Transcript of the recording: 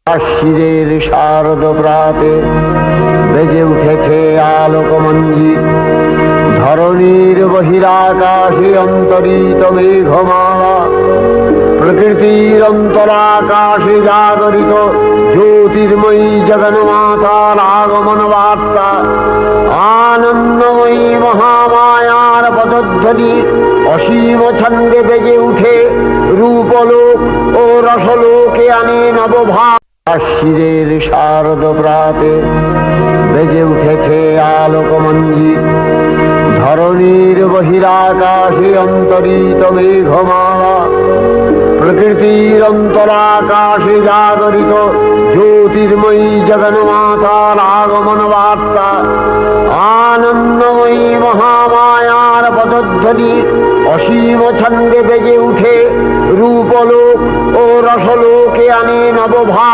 আশ্বিরের শারদ প্রাতে বেজে উঠেছে আলোকমঞ্জিত, ধরণীর বহিরাকাশে অন্তরিত মেঘমালা, প্রকৃতির অন্তরাকাশে জাগরিত জ্যোতির্ময়ী জগন্মাতার আগমন বার্তা, আনন্দময়ী মহামায়ার পদধ্বনি অসীম ছন্দে বেজে উঠে রূপলোক ও রসলোকে আনে নবভাব। আশ্বিরের শারদ প্রাতে বেজে উঠেছে আলোকমঞ্জিত, ধরণীর বহিরাকাশে অন্তরিত মেঘমালা, প্রকৃতির অন্তরাকাশে জাগরিত জ্যোতির্ময়ী জগন্মাতার আগমন বার্তা, আনন্দময়ী মহামায়ার পদধ্বনি অসীম ছন্দে বেজে উঠে রূপলোক ও রসলোকে আনে নবভাব।